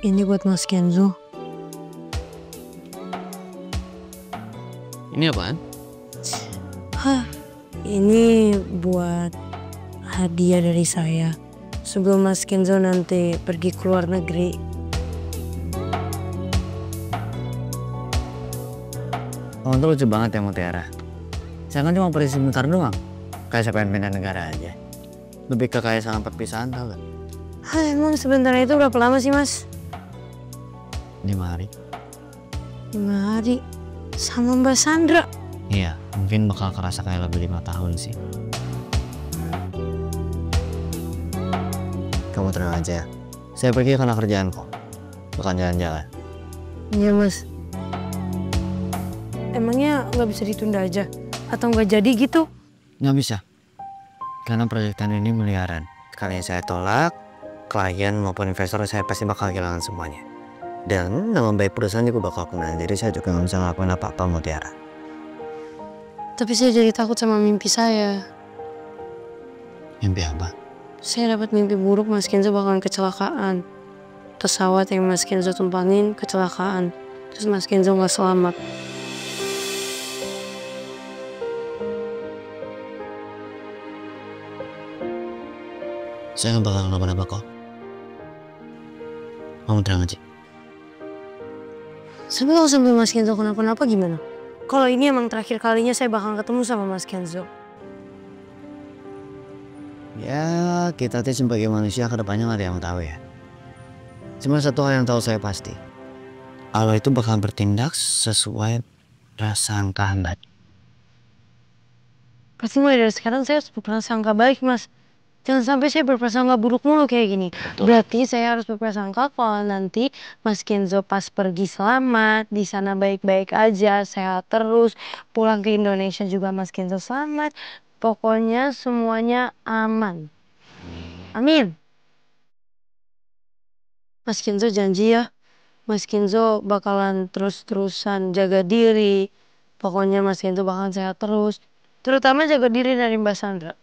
Ini buat Mas Kenzo. Ini apaan? Hah, ini buat hadiah dari saya. Sebelum Mas Kenzo nanti pergi ke luar negeri. Kamu tuh lucu banget ya Mutiara. Saya kan cuma pergi sebentar doang. Kayak saya pengen pindah negara aja. Lebih ke kayak sama perpisahan tau gak? Hah, emang sebentar itu berapa lama sih Mas? 5 hari. 5 hari sama Mbak Sandra. Iya, mungkin bakal kerasa kayak lebih 5 tahun sih. Kamu tenang aja. Saya pergi karena kerjaan kok. Bukan jalan-jalan. Iya Mas. Emangnya nggak bisa ditunda aja? Atau nggak jadi gitu? Nggak bisa. Karena proyektan ini miliaran. Sekalinya saya tolak, klien maupun investor saya pasti bakal kehilangan semuanya. Dan nama baik perusahaan juga bakal kena. Jadi saya juga nggak bisa ngelakuin apa-apa Mutiara. Tapi saya jadi takut sama mimpi saya. Mimpi apa? Saya dapat mimpi buruk Mas Kenzo bakalan kecelakaan. Pesawat yang Mas Kenzo tumpangin kecelakaan. Terus Mas Kenzo nggak selamat. Saya nggak bakal kenapa-napa kok. Kamu tenang aja. Tapi kalau sampai Mas Kenzo kenapa-napa gimana? Kalau ini emang terakhir kalinya saya bakal ketemu sama Mas Kenzo. Ya, kita tuh sebagai manusia kedepannya nggak ada yang tahu ya. Cuma satu hal yang tahu saya pasti. Allah itu bakal bertindak sesuai prasangka hamba. Pasti mulai dari sekarang saya harus berprasangka baik Mas. Jangan sampai saya berprasangka buruk mulu kayak gini. Berarti saya harus berprasangka kalau nanti Mas Kenzo pas pergi selamat, di sana baik-baik aja, sehat terus, pulang ke Indonesia juga Mas Kenzo selamat. Pokoknya semuanya aman. Amin. Mas Kenzo janji ya, Mas Kenzo bakalan terus-terusan jaga diri. Pokoknya Mas Kenzo bakalan sehat terus. Terutama jaga diri dari Mbak Sandra.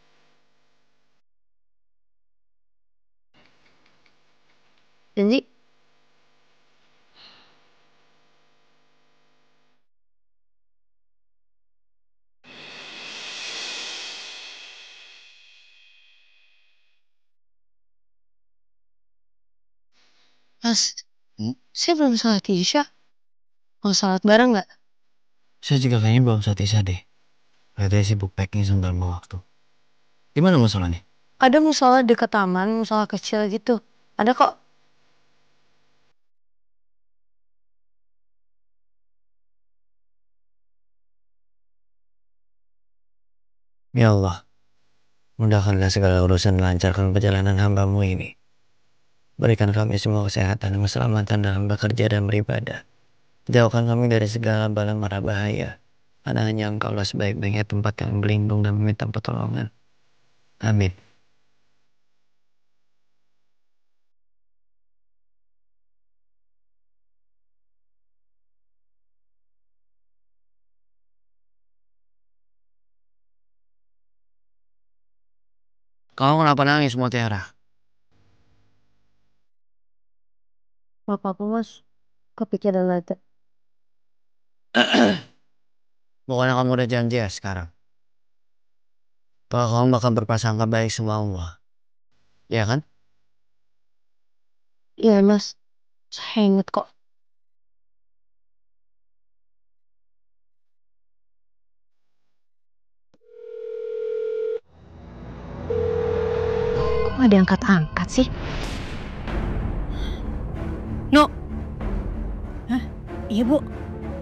Janji? Mas, saya belum salat Isya. Mau salat bareng nggak? Saya juga kayaknya belum saat isya deh. Katanya sibuk packing sambil mau waktu. Gimana masalahnya? Ada musola dekat taman, musola kecil gitu. Ada kok. Ya Allah, mudahkanlah segala urusan, lancarkan perjalanan hambamu ini. Berikan kami semua kesehatan dan keselamatan dalam bekerja dan beribadah. Jauhkan kami dari segala bala mara bahaya. Karena hanya Engkaulah sebaik-baiknya tempat kami berlindung dan meminta pertolongan. Amin. Kamu kenapa nangis Mutiara? Apa-apa mas, kepikiran aja. Bukannya kamu udah janji ya sekarang? Bahwa kamu bakal berprasangka baik sama Allah. Ya kan? Iya mas, saya inget kok. Kok gak diangkat-angkat sih? No, Hah? Iya bu,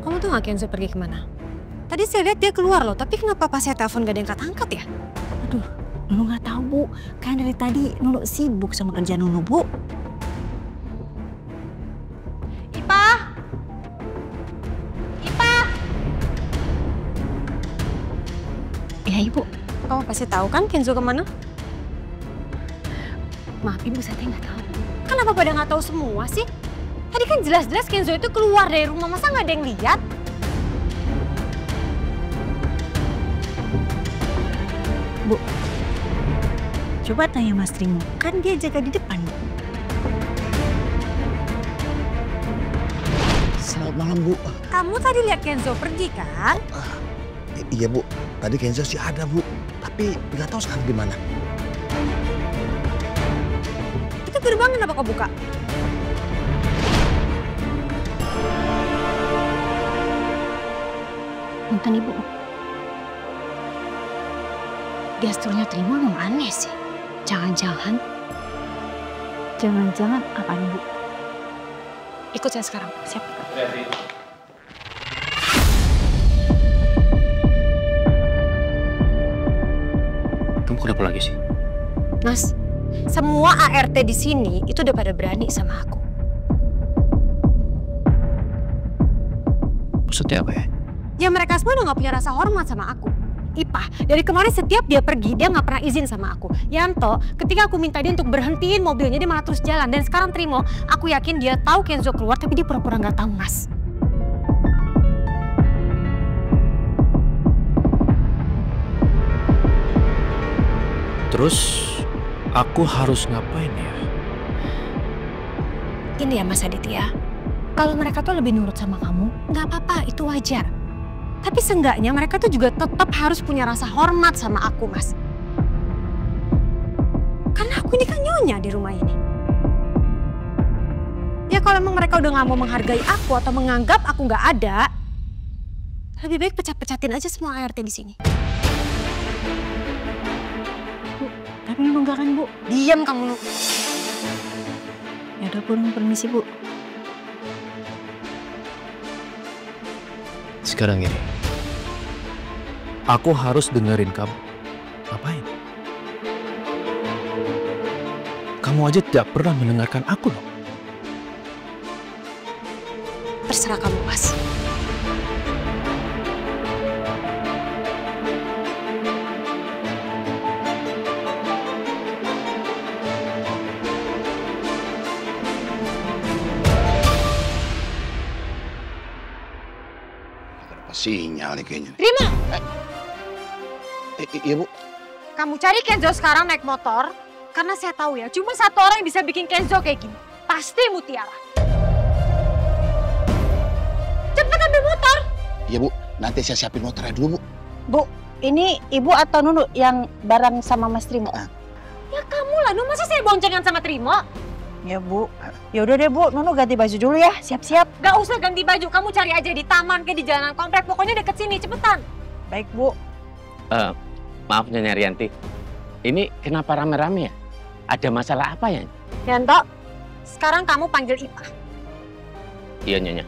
kamu tuh gak Kenzo pergi kemana? Tadi saya lihat dia keluar loh, tapi kenapa pas saya telepon gak diangkat-angkat ya? Aduh, Nunu gak tahu bu. Kan dari tadi Nunu sibuk sama kerjaan Nunu bu. Ipa! Ipa! Ya ibu, kamu pasti tahu kan Kenzo kemana? Maaf ibu, saya nggak tahu. Kenapa pada nggak tahu semua sih? Tadi kan jelas-jelas Kenzo itu keluar dari rumah, masa nggak ada yang lihat? Bu, coba tanya Mas Trimo, kan dia jaga di depan. malam, Bu. Kamu tadi lihat Kenzo pergi kan? Iya, Bu. Tadi Kenzo sih ada, Bu. Tapi nggak tahu sekarang di mana. Itu gerbang kenapa kau buka? Punten Ibu. Gesturnya Trimo emang aneh sih. Jangan-jangan apaan Bu? Ikut saya sekarang, siap? Kamu kenapa lagi sih? Mas, semua ART di sini itu udah pada berani sama aku. Maksudnya apa ya? Ya mereka semua udah gak punya rasa hormat sama aku. Ipah, dari kemarin setiap dia pergi, dia gak pernah izin sama aku. Yanto, ketika aku minta dia untuk berhentiin mobilnya, dia malah terus jalan. Dan sekarang Trimo, aku yakin dia tahu Kenzo keluar, tapi dia pura-pura gak tahu, Mas. Terus, aku harus ngapain ya? Gini ya Mas Aditya, kalau mereka tuh lebih nurut sama kamu, gak apa-apa, itu wajar. Tapi seenggaknya mereka tuh juga tetap harus punya rasa hormat sama aku, Mas. Karena aku ini kan nyonya di rumah ini. Ya kalau emang mereka udah gak mau menghargai aku atau menganggap aku gak ada, lebih baik pecat-pecatin aja semua ART di sini. Bu, tapi memang gak kan, Bu? Diam kamu. Ya udah, Bu, permisi, Bu. Sekarang gini, aku harus dengerin kamu. Ngapain? Kamu aja tidak pernah mendengarkan aku loh. Terserah kamu, Mas. Sinyal nih kayaknya. Rima! Iya, Bu. Kamu cari Kenzo sekarang naik motor, karena saya tahu ya, cuma satu orang yang bisa bikin Kenzo kayak gini. Pasti Mutiara. Cepet ambil motor! Iya, Bu. Nanti saya siapin motornya dulu, Bu. Bu, ini Ibu atau Nunu yang bareng sama Mas Trimo? Ya kamu lah, Nunu, masa saya boncengan sama Trimo? Ya Bu, ya udah deh Bu, Nunu ganti baju dulu ya, siap-siap. Gak usah ganti baju, kamu cari aja di taman, kayak di jalanan komplek, pokoknya deket sini, cepetan. Baik Bu. Maaf Nyonya Rianti, ini kenapa rame-rame ya? Ada masalah apa ya? Yanto, sekarang kamu panggil Ipah. Iya Nyonya.